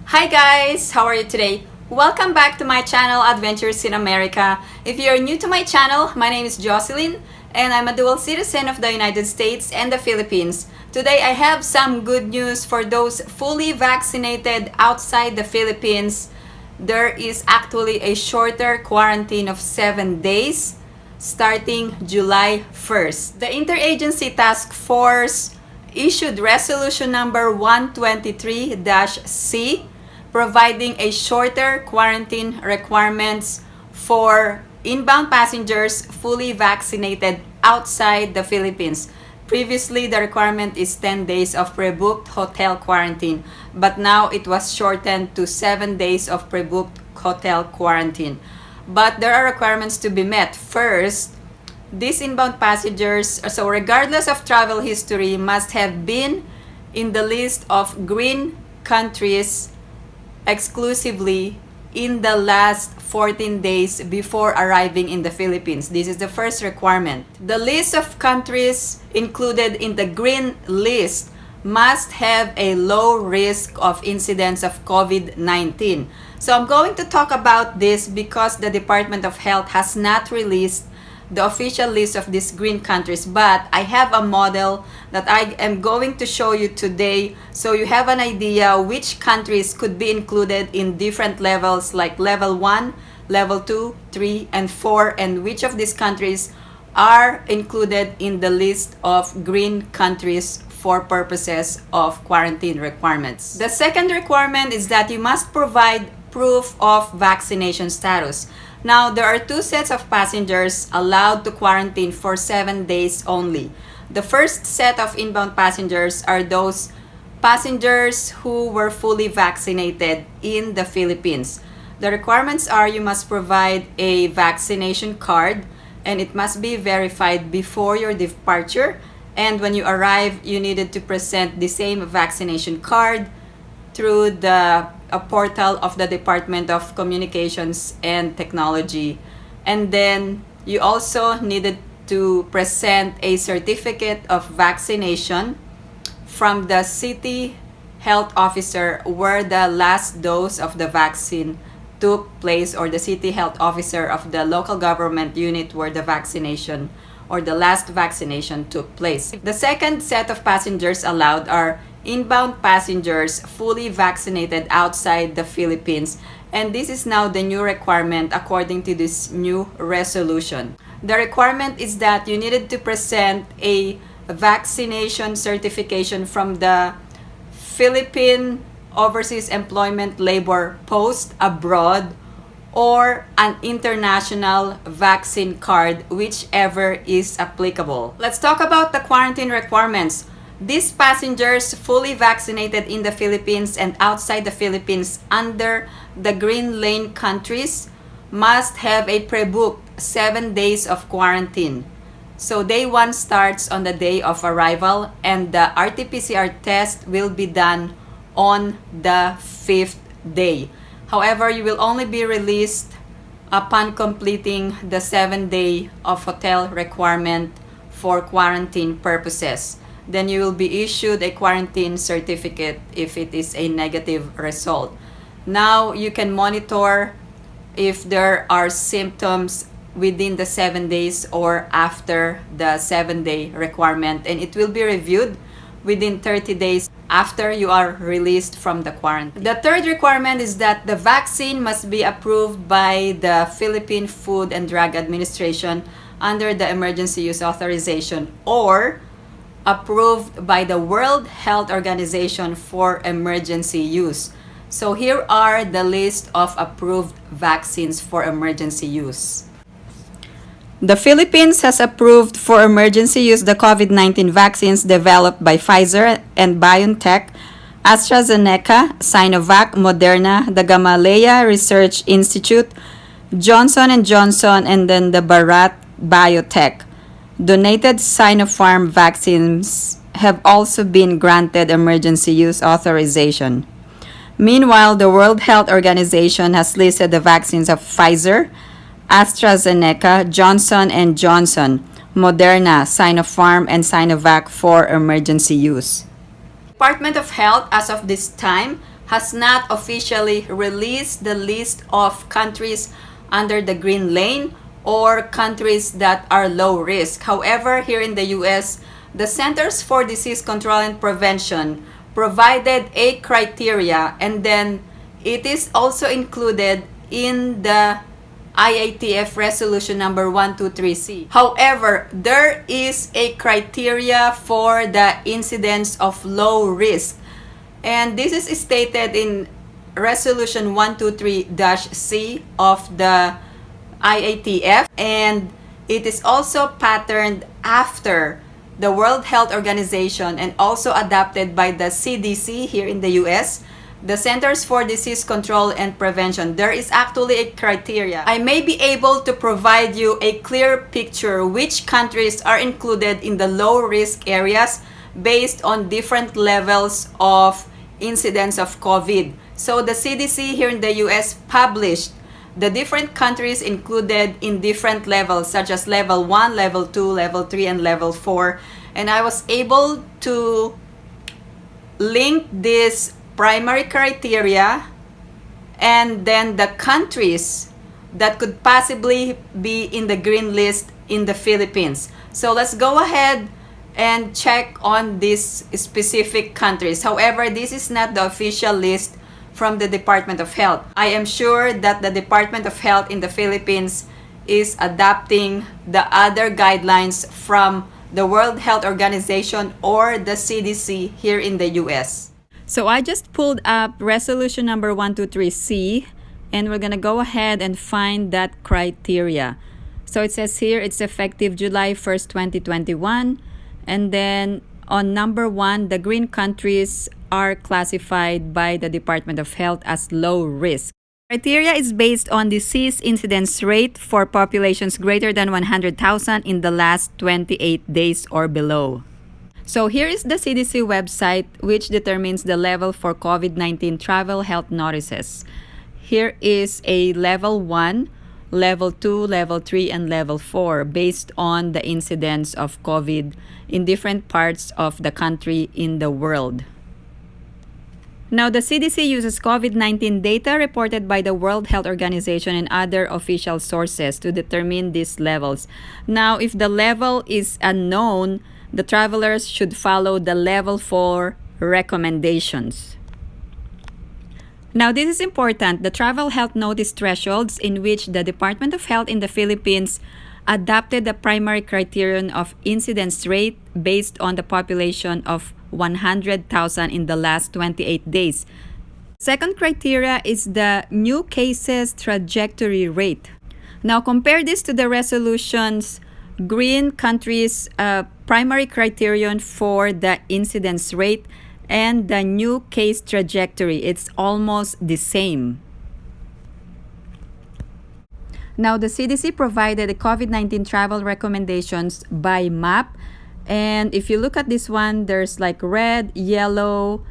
Hi guys! How are you today? Welcome back to my channel, Adventures in America. If you're new to my channel, my name is Jocelyn and I'm a dual citizen of the United States and the Philippines. Today I have some good news for those fully vaccinated outside the Philippines. There is actually a shorter quarantine of 7 days starting July 1st. The Interagency Task Force issued Resolution number 123-C providing a shorter quarantine requirements for inbound passengers fully vaccinated outside the Philippines. Previously, the requirement is 10 days of pre-booked hotel quarantine, but now it was shortened to 7 days of pre-booked hotel quarantine. But there are requirements to be met. First, these inbound passengers, so regardless of travel history, must have been in the list of green countries exclusively in the last 14 days before arriving in the Philippines. This is the first requirement. The list of countries included in the green list must have a low risk of incidence of COVID-19. So I'm going to talk about this because the Department of Health has not released the official list of these green countries, but I have a model that I am going to show you today so you have an idea which countries could be included in different levels like level 1, level 2, 3, and 4, and which of these countries are included in the list of green countries for purposes of quarantine requirements. The second requirement is that you must provide proof of vaccination status. Now, there are two sets of passengers allowed to quarantine for 7 days only. The first set of inbound passengers are those passengers who were fully vaccinated in the Philippines. The requirements are you must provide a vaccination card and it must be verified before your departure. And when you arrive, you needed to present the same vaccination card through a portal of the Department of Communications and Technology. And then you also needed to present a certificate of vaccination from the city health officer where the last dose of the vaccine took place, or the city health officer of the local government unit where the vaccination or the last vaccination took place. The second set of passengers allowed are inbound passengers fully vaccinated outside the Philippines, and this is now the new requirement according to this new resolution. The requirement is that you needed to present a vaccination certification from the Philippine Overseas Employment Labor Post abroad or an international vaccine card, whichever is applicable. Let's talk about the quarantine requirements. These passengers fully vaccinated in the Philippines and outside the Philippines under the green lane countries must have a pre-booked 7 days of quarantine. So day 1 starts on the day of arrival and the RT-PCR test will be done on the 5th day. However, you will only be released upon completing the 7-day of hotel requirement for quarantine purposes. Then you will be issued a quarantine certificate if it is a negative result. Now you can monitor if there are symptoms within the 7 days or after the 7-day requirement, and it will be reviewed within 30 days after you are released from the quarantine. The third requirement is that the vaccine must be approved by the Philippine Food and Drug Administration under the emergency use authorization or approved by the World Health Organization for emergency use. So here are the list of approved vaccines for emergency use. The Philippines has approved for emergency use the COVID-19 vaccines developed by Pfizer and BioNTech, AstraZeneca, Sinovac, Moderna, the Gamaleya Research Institute, Johnson & Johnson, and then the Bharat Biotech. Donated Sinopharm vaccines have also been granted emergency use authorization. Meanwhile, the World Health Organization has listed the vaccines of Pfizer, AstraZeneca, Johnson & Johnson, Moderna, Sinopharm, and Sinovac for emergency use. Department of Health as of this time has not officially released the list of countries under the green lane or countries that are low risk. However, here in the US, the Centers for Disease Control and Prevention provided a criteria, and then it is also included in the IATF resolution number 123C. However, there is a criteria for the incidence of low risk, and this is stated in resolution 123-C of the IATF, and it is also patterned after the World Health Organization and also adopted by the CDC here in the US, the Centers for Disease Control and Prevention. There is actually a criteria. I may be able to provide you a clear picture which countries are included in the low risk areas based on different levels of incidence of COVID. So the CDC here in the US published the different countries included in different levels, such as level 1, level 2, level 3, and level 4. And I was able to link this primary criteria and then the countries that could possibly be in the green list in the Philippines. So let's go ahead and check on these specific countries. However, this is not the official list from the Department of Health. I am sure that the Department of Health in the Philippines is adopting the other guidelines from the World Health Organization or the CDC here in the US. So I just pulled up resolution number 123C, and we're gonna go ahead and find that criteria. So it says here it's effective July 1st, 2021, and then on number 1, the green countries are classified by the Department of Health as low risk. Criteria is based on disease incidence rate for populations greater than 100,000 in the last 28 days or below. So here is the CDC website, which determines the level for COVID-19 travel health notices. Here is a level 1, level 2, level 3, and level 4 based on the incidence of COVID in different parts of the country in the world. Now, the CDC uses COVID-19 data reported by the World Health Organization and other official sources to determine these levels. Now, if the level is unknown, the travelers should follow the level 4 recommendations. Now, this is important. The travel health notice thresholds in which the Department of Health in the Philippines adopted the primary criterion of incidence rate based on the population of 100,000 in the last 28 days. Second criteria is the new cases trajectory rate. Now compare this to the resolution's green countries primary criterion for the incidence rate and the new case trajectory. It's almost the same. Now, the CDC provided the COVID-19 travel recommendations by map. And if you look at this one, there's like red, yellow,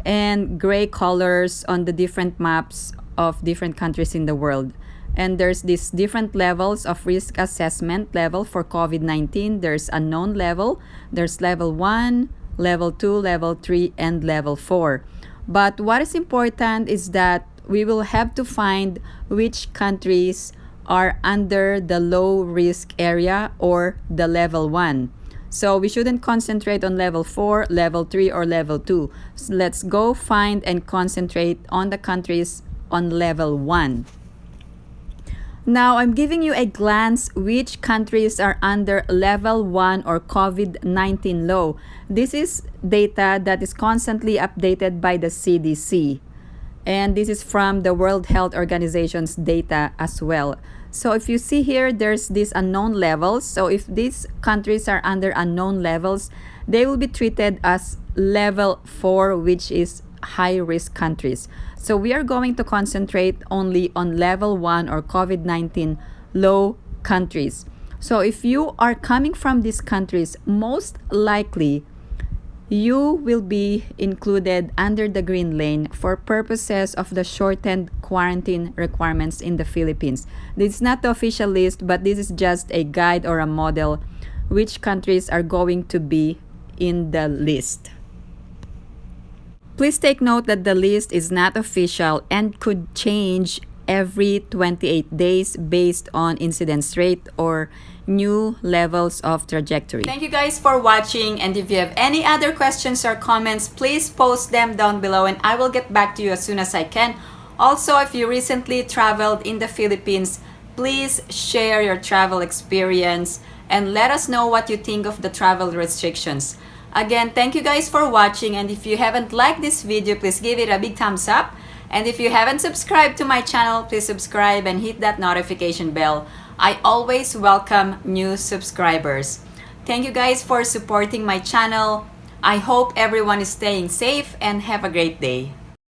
and gray colors on the different maps of different countries in the world. And there's these different levels of risk assessment level for COVID-19. There's unknown level, there's level 1, level 2, level 3, and level 4. But what is important is that we will have to find which countries are under the low risk area or the level 1. So we shouldn't concentrate on level 4, level 3, or level 2. So let's go find and concentrate on the countries on level 1. Now, I'm giving you a glance which countries are under level 1 or COVID-19 low. This is data that is constantly updated by the CDC. And this is from the World Health Organization's data as well. So if you see here, there's these unknown levels. So if these countries are under unknown levels, they will be treated as level 4, which is high-risk countries. So we are going to concentrate only on level 1 or COVID-19 low countries. So if you are coming from these countries, most likely you will be included under the green lane for purposes of the shortened quarantine requirements in the Philippines. This is not the official list, but this is just a guide or a model which countries are going to be in the list. Please take note that the list is not official and could change every 28 days based on incidence rate or new levels of trajectory. Thank you guys for watching, and if you have any other questions or comments, please post them down below and I will get back to you as soon as I can. Also, if you recently traveled in the Philippines, please share your travel experience and let us know what you think of the travel restrictions. Again, thank you guys for watching, and if you haven't liked this video, please give it a big thumbs up. And if you haven't subscribed to my channel, please subscribe and hit that notification bell. I always welcome new subscribers. Thank you guys for supporting my channel. I hope everyone is staying safe and have a great day.